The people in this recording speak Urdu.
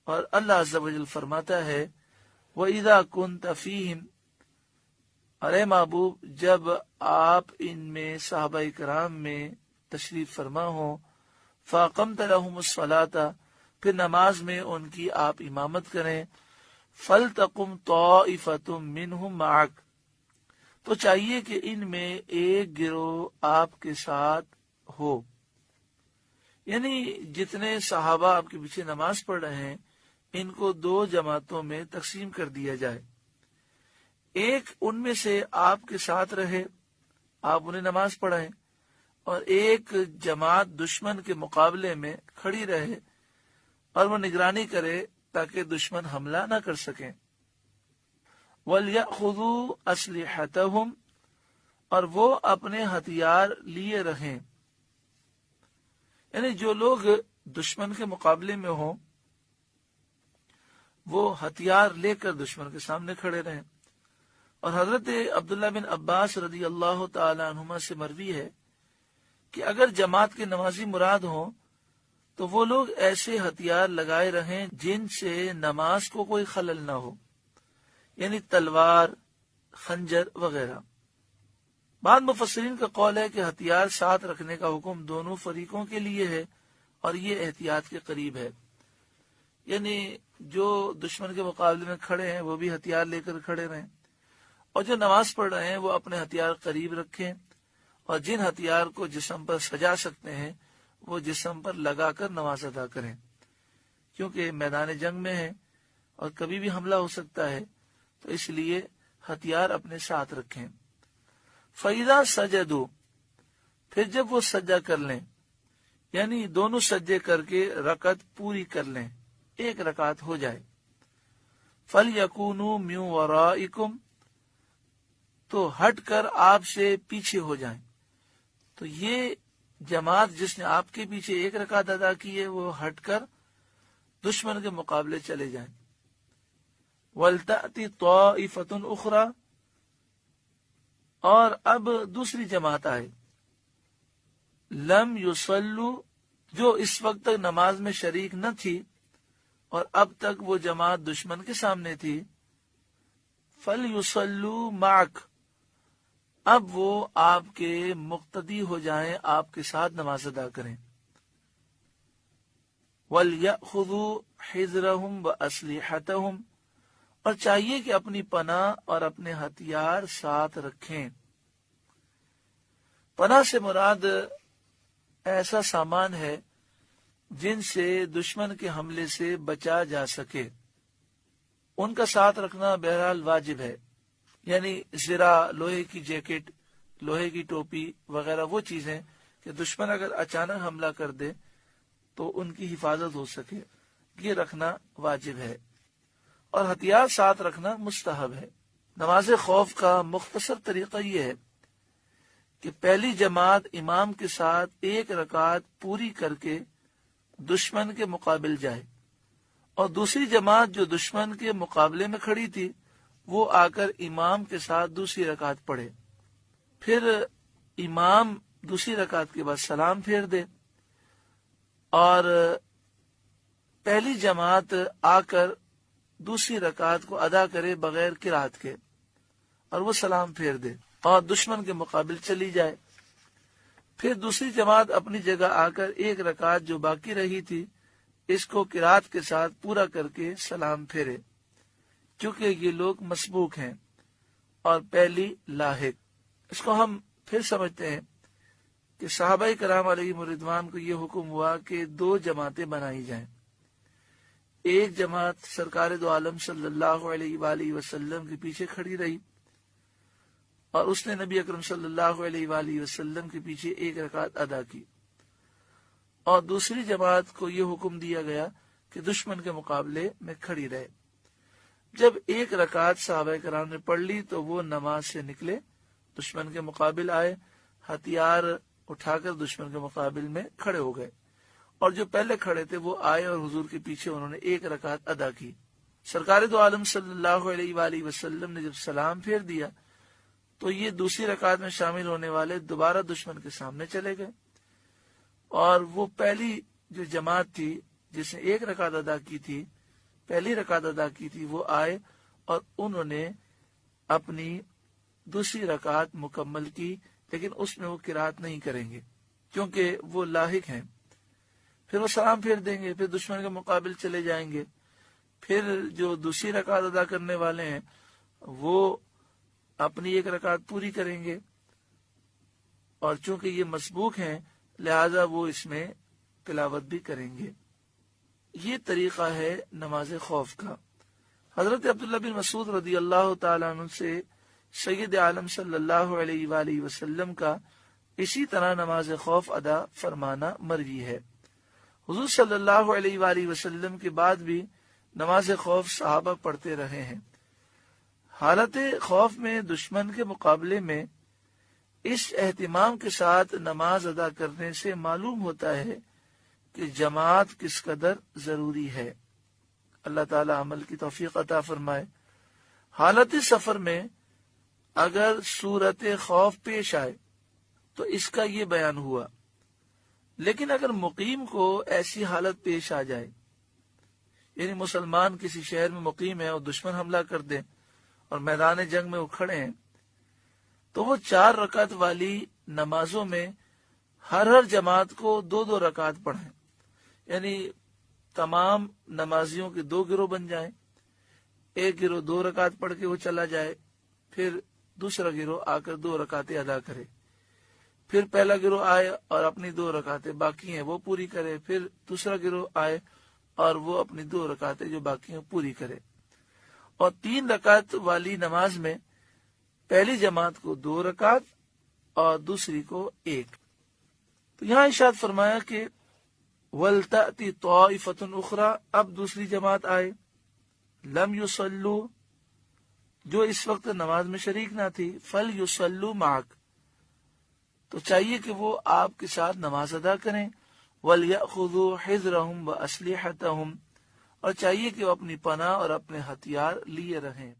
اور اللہ عز و جل فرماتا ہے وَإِذَا كُنْتَ فِيهِمْ، ارے محبوب جب آپ ان میں صحابہ کرام میں تشریف فرما ہو، فَأَقَمْتَ لَهُمُ الصَّلَاةَ، پھر نماز میں ان کی آپ امامت کریں، فَلْتَقُمْ طَائِفَةٌ مِّنْهُمْ مَعَكَ، تو چاہیے کہ ان میں ایک گروہ آپ کے ساتھ ہو، یعنی جتنے صحابہ آپ کے پیچھے نماز پڑھ رہے ہیں ان کو دو جماعتوں میں تقسیم کر دیا جائے، ایک ان میں سے آپ کے ساتھ رہے، آپ انہیں نماز پڑھائیں، اور ایک جماعت دشمن کے مقابلے میں کھڑی رہے اور وہ نگرانی کرے تاکہ دشمن حملہ نہ کر سکیں۔ وَلْيَأْخُذُوا أَسْلِحَتَهُمْ، اور وہ اپنے ہتھیار لیے رہیں، یعنی جو لوگ دشمن کے مقابلے میں ہوں وہ ہتھیار لے کر دشمن کے سامنے کھڑے رہیں۔ اور حضرت عبداللہ بن عباس رضی اللہ تعالی عنہما سے مروی ہے کہ اگر جماعت کے نمازی مراد ہوں تو وہ لوگ ایسے ہتھیار لگائے رہیں جن سے نماز کو کوئی خلل نہ ہو، یعنی تلوار، خنجر وغیرہ۔ بعض مفسرین کا قول ہے کہ ہتھیار ساتھ رکھنے کا حکم دونوں فریقوں کے لیے ہے اور یہ احتیاط کے قریب ہے، یعنی جو دشمن کے مقابلے میں کھڑے ہیں وہ بھی ہتھیار لے کر کھڑے رہیں، اور جو نماز پڑھ رہے ہیں وہ اپنے ہتھیار قریب رکھیں، اور جن ہتھیار کو جسم پر سجا سکتے ہیں وہ جسم پر لگا کر نماز ادا کریں، کیونکہ میدان جنگ میں ہے اور کبھی بھی حملہ ہو سکتا ہے، تو اس لیے ہتھیار اپنے ساتھ رکھیں۔ فَإِذَا سَجَدُوا، پھر جب وہ سجدہ کر لیں، یعنی دونوں سجدے کر کے رکعت پوری کر لیں، ایک رکعت ہو جائے، فَلْيَكُونُوا مِنْ وَرَائِكُمْ، تو ہٹ کر آپ سے پیچھے ہو جائیں، تو یہ جماعت جس نے آپ کے پیچھے ایک رکعت ادا کی ہے وہ ہٹ کر دشمن کے مقابلے چلے جائیں۔ وَلْتَأْتِ طَائِفَةٌ أُخْرَى، اور اب دوسری جماعت آئے، لم یصلوا، جو اس وقت تک نماز میں شریک نہ تھی اور اب تک وہ جماعت دشمن کے سامنے تھی، فَلْيُصَلُّوا مَعَكَ، اب وہ آپ کے مقتدی ہو جائیں، آپ کے ساتھ نماز ادا کریں۔ وَلْيَأْخُذُوا حِذْرَهُمْ وَأَسْلِحَتَهُمْ، اور چاہیے کہ اپنی پناہ اور اپنے ہتھیار ساتھ رکھیں۔ پناہ سے مراد ایسا سامان ہے جن سے دشمن کے حملے سے بچا جا سکے، ان کا ساتھ رکھنا بہرحال واجب ہے، یعنی زرہ، لوہے کی جیکٹ، لوہے کی ٹوپی وغیرہ، وہ چیزیں کہ دشمن اگر اچانک حملہ کر دے تو ان کی حفاظت ہو سکے، یہ رکھنا واجب ہے، اور ہتھیار ساتھ رکھنا مستحب ہے۔ نماز خوف کا مختصر طریقہ یہ ہے کہ پہلی جماعت امام کے ساتھ ایک رکعت پوری کر کے دشمن کے مقابل جائے، اور دوسری جماعت جو دشمن کے مقابلے میں کھڑی تھی وہ آ کر امام کے ساتھ دوسری رکعت پڑھے، پھر امام دوسری رکعت کے بعد سلام پھیر دے، اور پہلی جماعت آ کر دوسری رکعت کو ادا کرے بغیر قرات کے، اور وہ سلام پھیر دے اور دشمن کے مقابل چلی جائے، پھر دوسری جماعت اپنی جگہ آ کر ایک رکعت جو باقی رہی تھی اس کو قرات کے ساتھ پورا کر کے سلام پھیرے، کیونکہ یہ لوگ مسبوق ہیں اور پہلی لاحق۔ اس کو ہم پھر سمجھتے ہیں کہ صحابہ کرام علیہم رضوان کو یہ حکم ہوا کہ دو جماعتیں بنائی جائیں، ایک جماعت سرکار دو عالم صلی اللہ علیہ وآلہ وسلم کے پیچھے کھڑی رہی اور اس نے نبی اکرم صلی اللہ علیہ وآلہ وسلم کے پیچھے ایک رکعت ادا کی، اور دوسری جماعت کو یہ حکم دیا گیا کہ دشمن کے مقابلے میں کھڑی رہے۔ جب ایک رکعت صحابہ کرام نے پڑھ لی تو وہ نماز سے نکلے، دشمن کے مقابل آئے، ہتھیار اٹھا کر دشمن کے مقابل میں کھڑے ہو گئے، اور جو پہلے کھڑے تھے وہ آئے اور حضور کے پیچھے انہوں نے ایک رکعت ادا کی۔ سرکار دو عالم صلی اللہ علیہ وآلہ وسلم نے جب سلام پھیر دیا تو یہ دوسری رکعت میں شامل ہونے والے دوبارہ دشمن کے سامنے چلے گئے، اور وہ پہلی جو جماعت تھی جس نے ایک رکعت ادا کی تھی پہلی رکعت ادا کی تھی وہ آئے اور انہوں نے اپنی دوسری رکعت مکمل کی، لیکن اس میں وہ قرات نہیں کریں گے کیونکہ وہ لاحق ہیں۔ پھر وہ سلام پھیر دیں گے، پھر دشمن کے مقابل چلے جائیں گے۔ پھر جو دوسری رکعت ادا کرنے والے ہیں وہ اپنی ایک رکعت پوری کریں گے، اور چونکہ یہ مسبوق ہیں لہذا وہ اس میں تلاوت بھی کریں گے۔ یہ طریقہ ہے نماز خوف کا۔ حضرت عبداللہ بن مسعود رضی اللہ تعالیٰ عنہ سے سید عالم صلی اللہ علیہ وآلہ وسلم کا اسی طرح نماز خوف ادا فرمانا مروی ہے۔ حضور صلی اللہ علیہ وآلہ وسلم کے بعد بھی نماز خوف صحابہ پڑھتے رہے ہیں۔ حالت خوف میں دشمن کے مقابلے میں اس اہتمام کے ساتھ نماز ادا کرنے سے معلوم ہوتا ہے کہ جماعت کس قدر ضروری ہے۔ اللہ تعالی عمل کی توفیق عطا فرمائے۔ حالت سفر میں اگر صورت خوف پیش آئے تو اس کا یہ بیان ہوا، لیکن اگر مقیم کو ایسی حالت پیش آ جائے، یعنی مسلمان کسی شہر میں مقیم ہے اور دشمن حملہ کر دے اور میدان جنگ میں وہ کھڑے ہیں، تو وہ 4 رکعت والی نمازوں میں ہر جماعت کو 2 رکعت پڑھیں، یعنی تمام نمازیوں کے 2 گروہ بن جائیں۔ ایک گروہ 2 رکعت پڑھ کے وہ چلا جائے، پھر دوسرا گروہ آ کر 2 رکعتیں ادا کرے، پھر پہلا گروہ آئے اور اپنی 2 رکعتیں باقی ہیں وہ پوری کرے، پھر دوسرا گروہ آئے اور وہ اپنی 2 رکعتیں جو باقی ہیں پوری کرے۔ اور 3 رکعت والی نماز میں پہلی جماعت کو 2 رکعت اور دوسری کو 1۔ تو یہاں ارشاد فرمایا کہ وَلْتَأْتِ طَائِفَةٌ أُخْرَى، اب دوسری جماعت آئے، لم يُصَلُّوا، جو اس وقت نماز میں شریک نہ تھی، فَلْيُصَلُّوا مَعَكَ، تو چاہیے کہ وہ آپ کے ساتھ نماز ادا کریں، وَلْيَأْخُذُوا حِذْرَهُمْ وَأَسْلِحَتَهُمْ، اور چاہیے کہ وہ اپنی پناہ اور اپنے ہتھیار لیے رہیں۔